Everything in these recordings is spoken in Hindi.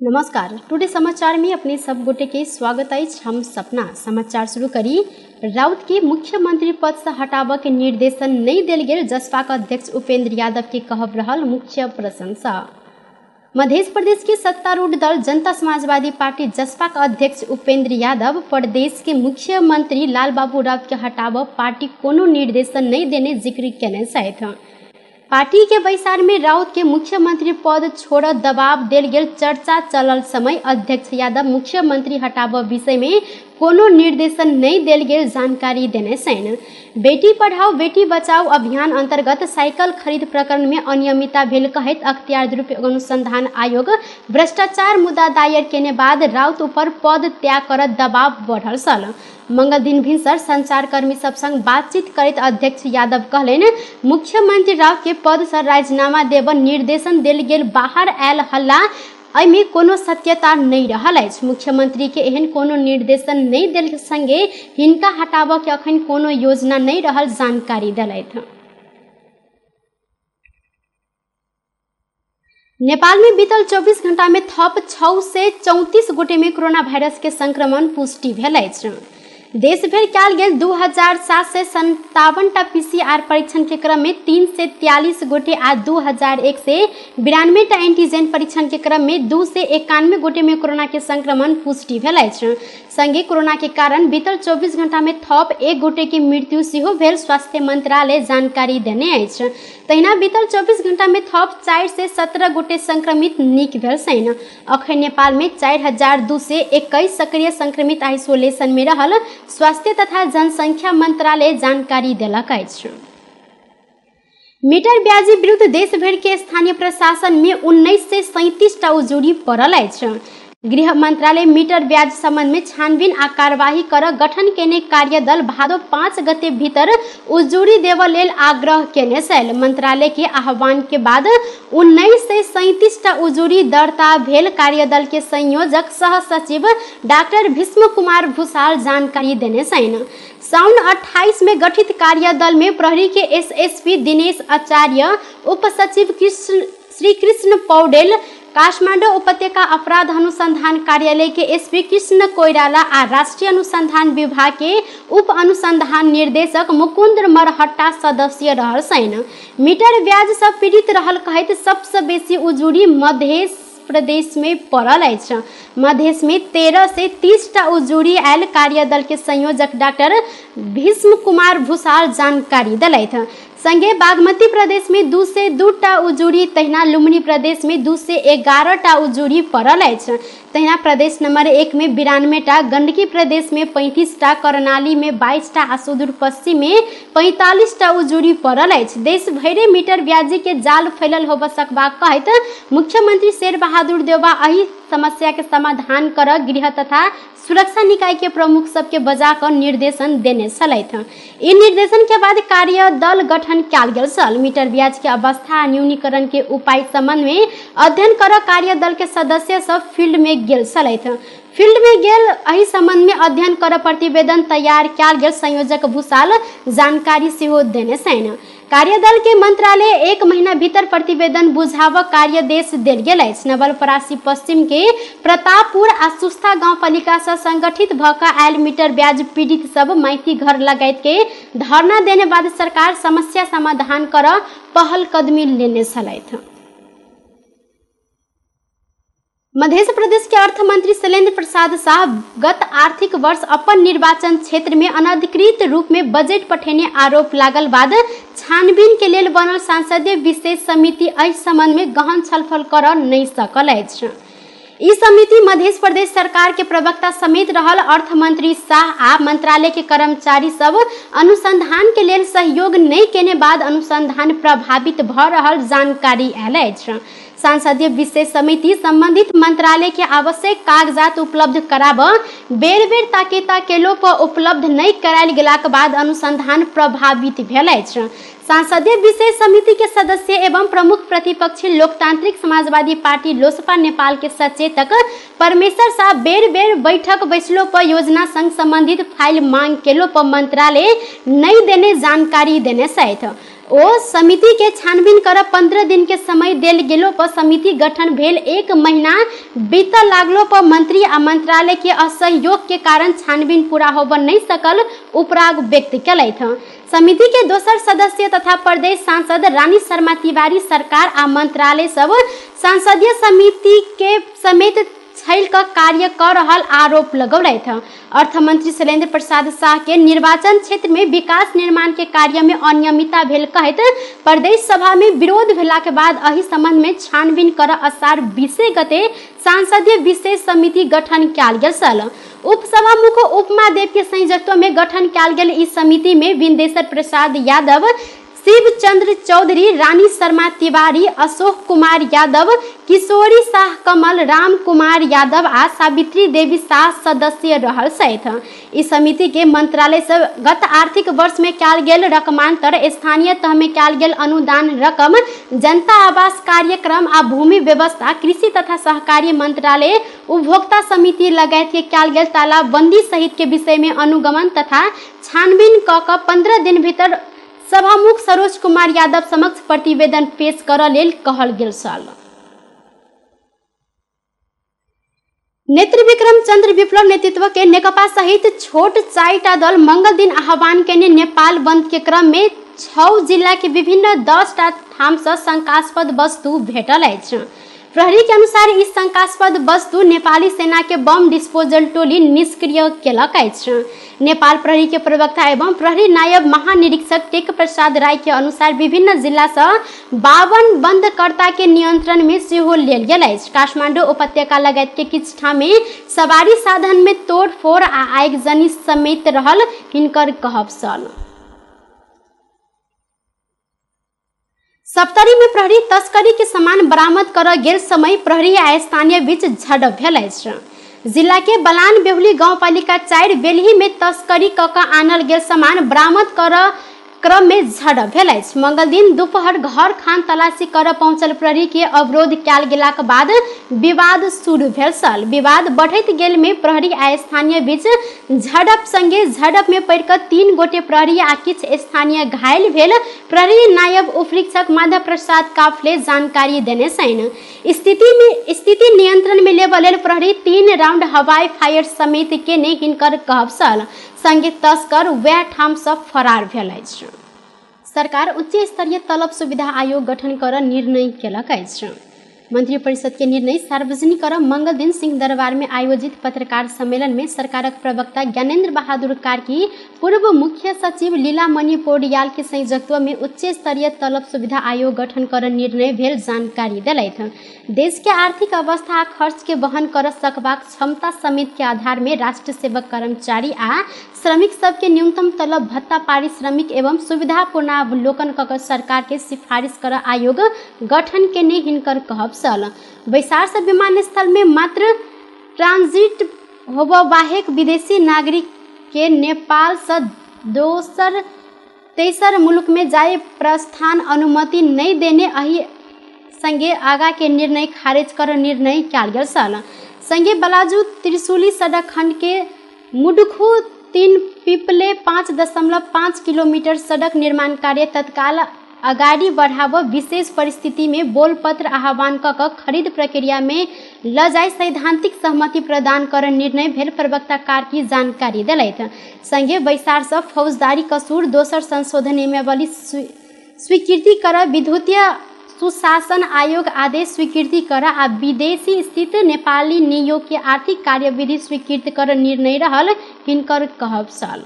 नमस्कार, टुडे समाचार में अपने सब गोटे के स्वागत है। हम सपना समाचार शुरू करी। राउत के मुख्यमंत्री पद से हटाव के निर्देशन नहीं देल गेल जसपा का अध्यक्ष उपेंद्र यादव के कहब रहल मुख्य प्रशंसा। मध्य प्रदेश के सत्तारूढ़ दल जनता समाजवादी पार्टी जसपा का अध्यक्ष उपेंद्र यादव प्रदेश के मुख्यमंत्री लालबाबू राउत के हटाव पार्टी कोनो निर्देशन नहीं देने जिक्र केने सहित पार्टी के बैसार में राउत के मुख्यमंत्री पद छोड़ दबाव देल गेल चर्चा चलल समय अध्यक्ष यादव मुख्यमंत्री हटाव विषय में कोनो निर्देशन नहीं देल गेल जानकारी देने सैन। बेटी पढ़ाओ बेटी बचाओ अभियान अंतर्गत साइकिल खरीद प्रकरण में अनियमितता भेल कहत अख्तियार दुरुपयोग अनुसंधान आयोग भ्रष्टाचार मुद्दा दायर केने बाद राउत ऊपर पद त्याग कर दबाव बढ़ल सल। मंगल दिन भिनसर संचारकर्मी सब संग बातचीत करत अध्यक्ष यादव कहलेन मुख्यमंत्री राउत के पद से राजीनामा देब निर्देशन देल गेल बाहर आयल हल्ला एहिमे कोनो सत्यता नहीं रहल अछि। मुख्यमंत्री के एहन कोनो निर्देशन नहीं देल संगे हिनका हटाव के अखन कोनो योजना नहीं रहल जानकारी देलथि। नेपाल में बीतल 24 घंटा में थप 6 से 34 गोटे में कोरोना वायरस के संक्रमण पुष्टि भेल अछि। देश भर कयल गेल 2757 टा PCR परीक्षण के क्रम में 3 से 43 गोटे आ 2192 टा एंटीजन परीक्षण के क्रम में 2 से 91 गोटे में कोरोना के संक्रमण पुष्टि भेल अछि। संगे कोरोना के कारण बीतल 24 घंटा में थप 1 गोटे की मृत्यु सेहो भेल स्वास्थ्य मंत्रालय जानकारी देने अछि। तहिना बीतल 24 घंटा में थप 4 से 17 गोटे संक्रमित नीक भेल सैन। अखन नेपाल में 4221 सक्रिय संक्रमित आइसोलेशन में रहल स्वास्थ्य तथा जनसंख्या मंत्रालय जानकारी देलक अछि। मीटर ब्याजी विरुद्ध देश भर के स्थानीय प्रशासन में 19 से 37 टा उजूरी पड़ल अछि। गृह मंत्रालय मीटर ब्याज संबंध में छानबीन आ कार्यवाही कर गठन केने कार्यदल भादो 5 गते भीतर उजूरी देव लेल आग्रह केने छल। मंत्रालय के आह्वान के बाद 19 से 37 टा उजूरी दर्ता भेल कार्यदल के संयोजक सह सचिव डॉक्टर भीष्म कुमार भूषाल जानकारी देने छन्। साउन 28 में गठित कार्यदल में प्रहरी के SSP दिनेश आचार्य, उप सचिव श्री कृष्ण पौडेल, काठमांडू उपत्यका अपराध अनुसंधान कार्यालय के SP कृष्ण कोइराला आ राष्ट्रीय अनुसंधान विभाग के उप अनुसंधान निर्देशक मुकुंद मरहट्टा सदस्य रहल सैन। मीटर ब्याज से पीड़ित रहल कहत सबसे बेसी उजूरी मध्य प्रदेश में पड़ल अछि। मध्य में 13 से 30 टा उजूरी आयल कार्यदल के संयोजक डॉक्टर भीष्म कुमार भूषाल जानकारी दिलथि। संगे बागमती प्रदेश में 2 से 2 टा उजूरी, तहिना लुम्बिनी प्रदेश में 2 से 11 टा उजूरी पड़ल अछि। तहिना प्रदेश नंबर 1 में 92 टा, गंडकी प्रदेश में 35 टा, करनाली में 22 टा आ सुदूर पश्चिम में 45 टा उजूरी पड़ल अछि। देश भरे मीटर ब्याजी के जाल फैलल होब सकबा कहत मुख्यमंत्री शेर बहादुर देउबा एहि समस्या के समाधान कर गृह तथा सुरक्षा निकाय के प्रमुख सबके बजा कर निर्देशन देने छलथि। इन निर्देशन के बाद कार्यदल गठन कयल गेल छल। मीटर ब्याज के अवस्था न्यूनीकरण के उपाय संबंध में अध्ययन कर कार्यदल के सदस्य सब फील्ड में गेल छलथि। फील्ड में गेल एहि संबंध में अध्ययन कर प्रतिवेदन तैयार कयल गेल संयोजक भूषाल जानकारी सेहो देने छन्। कार्यदल के मंत्रालय 1 महीना भीतर प्रतिवेदन बुझाव कार्यदेश देल गेल अछि। नवलपरासी पश्चिम के प्रतापपुर आ सुस्ता गांव पालिका से संगठित भ क आयल मीटर ब्याज पीड़ित सब माइती घर लगायत के धरना देने बाद सरकार समस्या समाधान कर पहल कदमी लेने छलथि। मध्य प्रदेश के अर्थ मंत्री शैलेंद्र प्रसाद शाह गत आर्थिक वर्ष अपन निर्वाचन क्षेत्र में अनधिकृत रूप में बजट पठेने आरोप लागल बाद छानबीन के लेल बनल संसदीय विशेष समिति एहि संबंध में गहन छलफल कर नहीं सकल अछि। ई समिति मध्य प्रदेश सरकार के प्रवक्ता समेत रहल अर्थ मंत्री शाह आ मंत्रालय के कर्मचारी सब अनुसंधान के लेल सहयोग नहीं केने बाद अनुसंधान प्रभावित भ रहल जानकारी आयल अछि। संसदीय विशेष समिति संबंधित मंत्रालय के आवश्यक कागजात उपलब्ध कराब बेर बेर ताकेता केलो पर उपलब्ध नहीं करायल गेलाक बाद अनुसंधान प्रभावित भेल अछि। संसदीय विशेष समिति के सदस्य एवं प्रमुख प्रतिपक्षी लोकतांत्रिक समाजवादी पार्टी लोसपा नेपाल के सचेतक परमेश्वर शाह बेर बेर बैठक बैसलो पर योजना संग संबंधित फाइल मांग केलो पर मंत्रालय नहीं देने जानकारी देने सहित ओ समिति के छानबीन कर 15 दिन के समय देल गेलो पर समिति गठन भेल 1 महीना बीत लागलो पर मंत्री आ मंत्रालय के असहयोग के कारण छानबीन पूरा होब नहीं सकल उपराग व्यक्त कलैथ। समिति के दोसर सदस्य तथा प्रदेश सांसद रानी शर्मा तिवारी सरकार आ मंत्रालय सब संसदीय समिति के समेत छैल का कार्य कर रहल आरोप लगौलैथ। अर्थ मंत्री शैलेंद्र प्रसाद शाह के निर्वाचन क्षेत्र में विकास निर्माण के कार्य में अनियमितता भेल कहत प्रदेश सभा में विरोध भेला के बाद एहि संबंध में छानबीन कर असार 20 गते संसदीय विशेष समिति गठन कयल गेल छल। उपसभामुख उपमा देव के संयोजकत्व में गठन कयल गेल इस समिति में विंदेश्वर प्रसाद यादव, शिव चंद्र चौधरी, रानी शर्मा तिवारी, अशोक कुमार यादव, किशोरी शाह कमल, राम कुमार यादव आ सावित्री देवी शाह सदस्य रहल छथि। इस समिति के मंत्रालय से गत आर्थिक वर्ष में कयल गेल रकमांतर, स्थानीय तह में कयल गेल अनुदान रकम, जनता आवास कार्यक्रम आ भूमि व्यवस्था, कृषि तथा सहकारी मंत्रालय, उपभोक्ता समिति लगायत के कयल गेल तालाबंदी सहित के विषय में अनुगमन तथा छानबीन क 15 दिन भीतर सभामुख सरोज कुमार यादव समक्ष प्रतिवेदन पेश कर लेल कहल गेल छल। नेत्री विक्रम चंद्र विप्लव नेतृत्व के नेकपा सहित छोट 4टा दल मंगल दिन आह्वान केने नेपाल बंद के क्रम में 6 जिला के विभिन्न 10टा ठाम से शंकास्पद वस्तु भेटल अछि। प्रहरी के अनुसार इस शंकास्पद वस्तु नेपाली सेना के बम डिस्पोजल टोली निष्क्रिय केलक अछि। नेपाल प्रहरी के प्रवक्ता एवं प्रहरी नायब महानिरीक्षक टेक प्रसाद राय के अनुसार विभिन्न जिला से 52 बंदकर्ता के नियंत्रण में सेहो लेल गेल अछि। काठमांडू उपत्यका लगायत के किछु ठाम में सवारी साधन में तोड़ फोड़ आ आगजनी समेत रहल हिनकर कहब छल। सप्तरी में प्रहरी तस्करी के सामान बरामद कर गेल समय प्रहरी आ स्थानीय बीच झड़प भेल अछि। जिला के बलान बेहुली गांव पालिका 4 बेलही में तस्करी क आनल गेल सामान बरामद कर क्रम में झड़प भेल अछि। मंगल दिन दोपहर घर खान तलाशी कर पहुंचल प्रहरी के अवरोध कयल गेलाक बाद विवाद शुरू भेल छल। विवाद बढ़ैत गेल में प्रहरी आ स्थानीय बीच झड़प संगे झड़प में पड़ि कऽ 3 गोटे प्रहरी आ किछु स्थानीय घायल भेल। प्रहरी नायब उपरीक्षक माधव प्रसाद काफले जानकारी देने छनि। स्थिति नियंत्रण में लेबऽ लेल प्रहरी 3 राउंड हवाई फायर समेत केने हिनकर कहब छल। संगे तस्कर वह ठाम से फरार भेल अछि। सरकार उच्च स्तरीय तलब सुविधा आयोग गठन कर निर्णय केलक अछि। मंत्रिपरिषद के निर्णय सार्वजनिक कर मंगल दिन सिंह दरबार में आयोजित पत्रकार सम्मेलन में सरकारक प्रवक्ता ज्ञानेन्द्र बहादुर कार्की, पूर्व मुख्य सचिव लीलामणि पौडयाल के संयोजकत्व में उच्च स्तरीय तलब सुविधा आयोग गठन कर निर्णय भेल जानकारी देलथि। देश के आर्थिक अवस्था आ खर्च के वहन कर सकबाक क्षमता समेत के आधार में राष्ट्र सेवक कर्मचारी आ श्रमिक सबके न्यूनतम तलब भत्ता, पारिश्रमिक एवं सुविधा पुनरावलोकन क सरकार के सिफारिश कर आयोग गठन केने हिनकर कहब छल। बैसार से विमानस्थल में मात्र ट्रांजिट होबबाहेक विदेशी नागरिक के नेपाल से तेसर मुल्क में जाए प्रस्थान अनुमति नहीं देने एहि संगे आगा के निर्णय खारिज कर निर्णय कयल गेल छल। संगे बलाजू त्रिशूली सड़क खंड के मुडखू 3 पिपले 5.5 किलोमीटर सड़क निर्माण कार्य तत्काल अगाड़ी बढ़ाव, विशेष परिस्थिति में बोलपत्र आह्वान क खरीद प्रक्रिया में ल जाय सैद्धांतिक सहमति प्रदान कर निर्णय भेल प्रवक्ता कार्की जानकारी देलथि। संगे बैसार से फौजदारी कसूर, दोसर संशोधन नियमावली स्वीकृति कर, विद्युतीय सुशासन आयोग आदेश स्वीकृति कर आ विदेशी स्थित नेपाली नियोग के आर्थिक कार्यविधि स्वीकृत कर निर्णय रहल हिनकर कहब छल।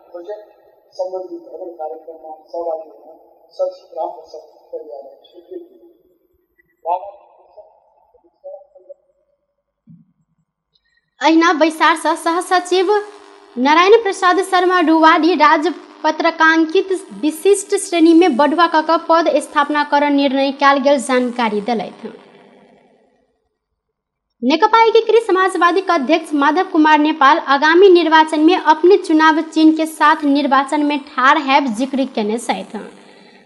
प्रोजेक्ट संबंधी भ्रमण कार्यक्रममा सहभागी हुन सचिव रामप्रसाद परियारलाई स्वीकृति। अहिना बैसार सहसचिव नारायण प्रसाद शर्मा रुवाली राज्य पत्रकांकित विशिष्ट श्रेणी में बढ़ुआ कक पद स्थापना कर निर्णय कयल गेल जानकारी दिलथि। नेकपा एकीकृत समाजवादी का अध्यक्ष माधव कुमार नेपाल आगामी निर्वाचन में अपने चुनाव चिन्ह के साथ निर्वाचन में ठाड़ है जिक्र केने सहित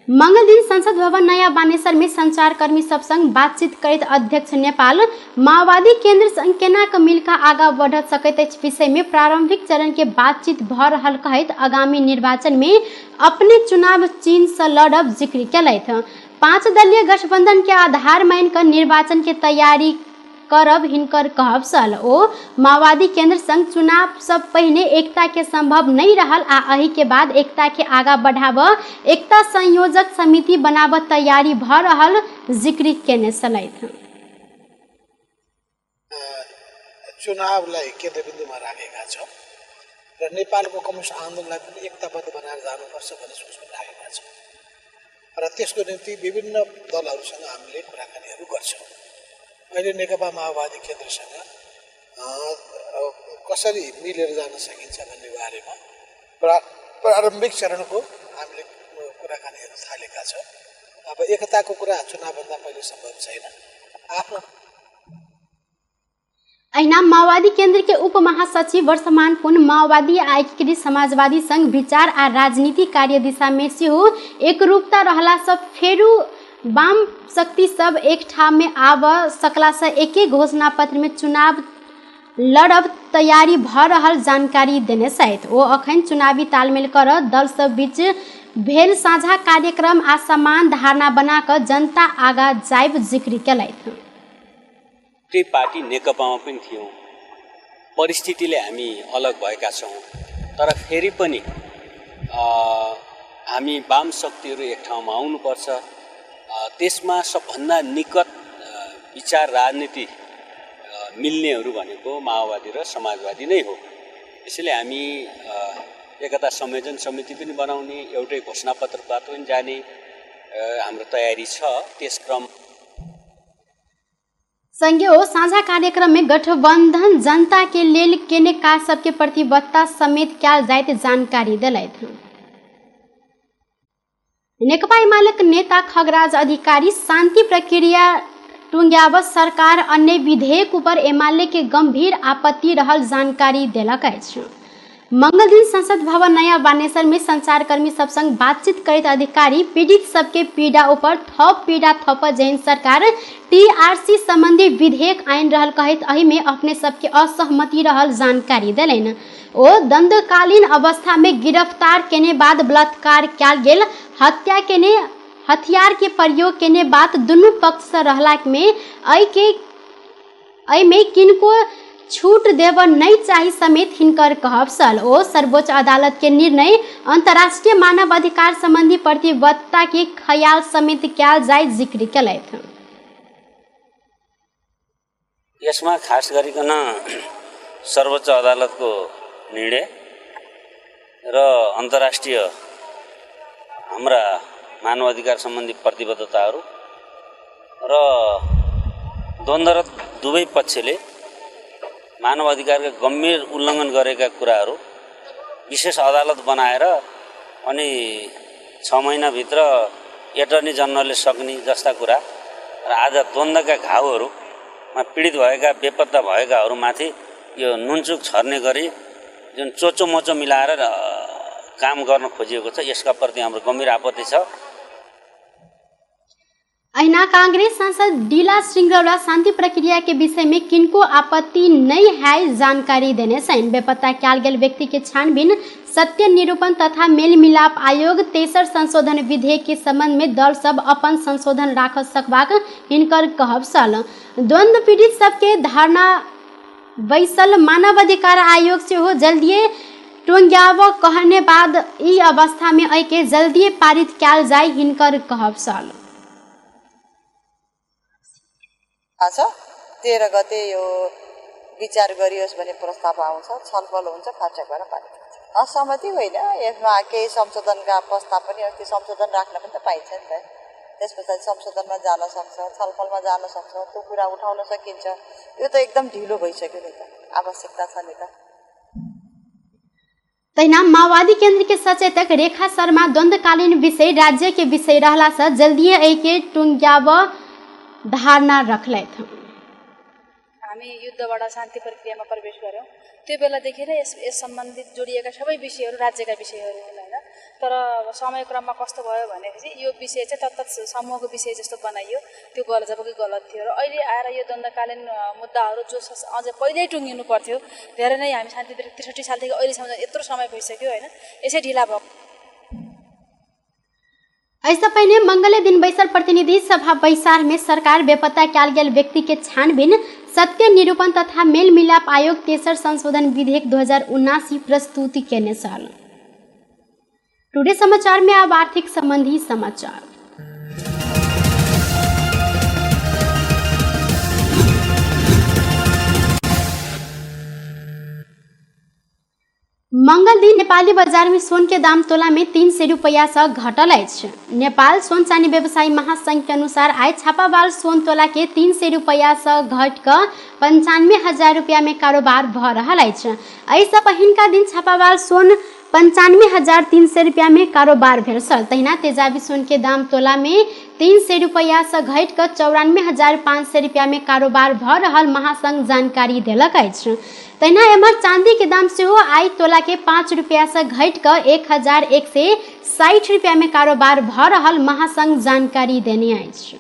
मंगल दिन संसद भवन नया बानेश्वर में संचारकर्मी सब संग बातचीत करते अध्यक्ष नेपाल माओवादी केंद्र संग केना क मिलकर आगा बढ़ सकैत अछि विषय में प्रारंभिक चरण के बातचीत भ रहल कहैत आगामी निर्वाचन में अपने चुनाव चिन्ह से लड़ब जिक्र केलथि। 5 दलीय गठबंधन के आधार मान कर निर्वाचन के तैयारी करब हिनकर कहब सल। ओ माओवादी केंद्र संग चुनाव सब पहिने एकता के संभव नहीं रहल आ अही के बाद एकता के आगा बढ़ाब एकता संयोजक समिति बनाब तैयारी भ रहल जिक्र केने छलथि। चुनावलाई केन्द्रबिन्दुमा राखेका छौँ र नेपालको कम्युनिस्ट आन्दोलनलाई पनि एकताबद्ध बनाएर जानुपर्छ भन्ने सोचमा राखेका छौँ र त्यसको निम्ति विभिन्न दलहरूसँग हामीले कुराकानीहरू गर्छौँ। अहिले नेकपा माओवादी केन्द्रसँग कसरी मिलेर जान सकिन्छ भन्ने बारेमा प्रारम्भिक चरणको हामीले कुराकानीहरू थालेका छौँ। अब एकताको कुरा चुनावभन्दा पहिले सम्भव छैन। आफ्नो ऐना माओवादी केंद्र के उप महासचिव वर्तमान पुन माओवादी एकीकृत समाजवादी संघ विचार आ राजनीति कार्य दिशा में सेहो एक रूपता रहला सब फेरू वाम शक्ति सब एक ठाम में आब सकला से एके घोषणा पत्र में चुनाव लड़ब तैयारी भ रहल जानकारी देने सहित ओ अखन चुनावी तालमेल कर दल सब बीच भेल साझा कार्यक्रम आ समान धारणा बनाकर जनता आगा जाइब जिक्र केलथि। त्यो पार्टी नेकपामा पनि थियौँ, परिस्थितिले हामी अलग भएका छौँ, तर फेरि पनि हामी वाम शक्तिहरू एक ठाउँमा आउनुपर्छ। त्यसमा सबभन्दा निकट विचार राजनीति मिल्नेहरू भनेको माओवादी र समाजवादी नै हो। यसैले हामी एकता संयोजन समिति पनि बनाउने, एउटै घोषणापत्रबाट पनि जाने हाम्रो तयारी छ। त्यस क्रम संघीय साझा कार्यक्रम में गठबंधन जनता के लेल केने का सबके प्रतिबद्धता समेत कयल जाइत जानकारी दिलथि। नेकपा एमालेक नेता खगराज अधिकारी शांति प्रक्रिया टुंग्यावत सरकार अन्य विधेयक पर एमाले के गंभीर आपत्ति रहल जानकारी देलक अछि। मंगल दिन संसद भवन नया बानेश्वर में संचारकर्मी सब संग बातचीत करते अधिकारी पीड़ित सबके पीड़ा ऊपर थप पीड़ा थप जैन सरकार टीआरसी संबंधी विधेयक आइन रहल कहत अही में अपने सबके असहमति रहल जानकारी दिलन। ओ दंडकालीन अवस्था में गिरफ्तार केने बाद बलात्कार कयल गेल, हत्या केने हथियार के प्रयोग केने बाद दुनू पक्ष से रहला में अई में किनको छूट देव नहीं चाहिए समेत हिनकर कहब सल। ओ सर्वोच्च अदालत के निर्णय अंतर्राष्ट्रीय मानव अधिकार संबंधी प्रतिबद्धता के ख्याल समेत कयल जाय जिक्र केलथि। यसमा खास गरिकन सर्वोच्च अदालतको निर्णय र अन्तर्राष्ट्रिय हाम्रा मानव अधिकार सम्बन्धी प्रतिबद्धताहरू र द्वन्द्वरत दुवै पक्षले मानव अधिकारका गम्भीर उल्लङ्घन गरेका कुराहरू विशेष अदालत बनाएर अनि 6 महिनाभित्र एटर्नी जनरलले सक्ने जस्ता कुरा र आज द्वन्द्वका घाउहरूमा पीडित भएका बेपत्ता भएकाहरूमाथि यो नुनचुक छर्ने गरी जुन चोचो मोचो मिलाएर काम गर्न खोजिएको छ, यसका प्रति हाम्रो गम्भीर आपत्ति छ। अहिना कांग्रेस सांसद डीला श्रृंगरौला शांति प्रक्रिया के विषय में किनको आपत्ति नहीं है जानकारी देने सैन बेपत्ता कयल गेल व्यक्ति के छानबीन सत्य निरूपण तथा मेल मिलाप आयोग 63 संशोधन विधेयक के संबंध में दल सब अपन संशोधन राख सकबाक हिनकर कहब सल। द्वंद्व पीड़ित सबके धारणा बैसल मानव अधिकार आयोग से हो जल्दी टोंग्याव कहने बाद ई अवस्था में ऐके जल्दी पारित कयल जाय हिनकर कहब सल। आज 13 गते यो विचार गरियोस् भन्ने प्रस्ताव आउँछ, छलफल हुन्छ, फाटकबाट पारित हुन्छ। असहमति होइन, यसमा केही संशोधनका प्रस्ताव पनि अस्ति संशोधन राख्न पनि त पाइन्छ नि त। त्यस पछाडि संशोधनमा जान सक्छ, छलफलमा जान सक्छ, त्यो कुरा उठाउन सकिन्छ। यो त एकदम ढिलो भइसक्यो नि त, आवश्यकता छ नि त। तैना माओवादी केंद्र के सचेतक रेखा शर्मा द्वंद्वकालीन विषय राज्य के विषय रहला से जल्दी एके टुंग्याव धारणा रखले थे। हामी युद्धबाट शान्ति प्रक्रियामा प्रवेश गर्यौं, त्यो बेलादेखि नै यस सम्बन्धित जोडिएका सबै विषयहरू राज्यका विषयहरू हुन् हैन। तर समयक्रममा कस्तो भयो भनेपछि यो विषय चाहिँ तत्त समूहको विषय जस्तो बनाइयो, त्यो गलत जबकि गलत थियो। र अहिले आएर यो द्वन्द्वकालीन मुद्दाहरू जो अझै पहिल्यै टुङ्गिनु पर्थ्यो, धेरै नै हामी शान्ति 63 सालदेखि अहिलेसम्म यत्रो समय भइसक्यो हैन, यसै ढिला भयो। ऐसा पहले मंगल दिन बैसर प्रतिनिधि सभा बैसार में सरकार बेपत्ता कैल गेल व्यक्ति के छानबीन, सत्य निरूपण तथा मेल मिलाप आयोग 63 संशोधन विधेयक 2079 प्रस्तुति के साल। टुडे समाचार में अब आर्थिक संबंधी समाचार। मंगल दिन नेपाली बाजार में सोन के दाम तोला में 300 रुपया से घटल अछि। नेपाल सोन चानी व्यवसायी महासंघ के अनुसार आज छापावार सोन तोला के 300 रुपया से घट कर 95,000 रुपया में कारोबार भ रहल अछि। ऐसा पहिनका दिन छापावार सोन 95,300 रुपया में कारोबार भेल छल। तहिना तेजाबी सोन के दाम तोला में 300 रुपया से घट कर 94,500 रुपया में कारोबार भ रहल महासंघ जानकारी देलक अछि। तहिना एम्हर चांदी के दाम से आई तोला के 5 रुपया से घट कर 1,160 रुपया में कारोबार भ रहल महासंघ जानकारी देने अछि।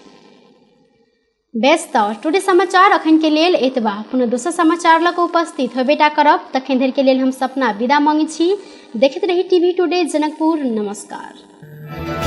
व्यस्त टुडे समाचार अखन के लेल एतबा। पुनः दोसर समाचार लक उपस्थित होबेटा करब, तखन धरि के लेल हम सपना विदा मांगै छी। देखैत रही टीवी टुडे जनकपुर। नमस्कार।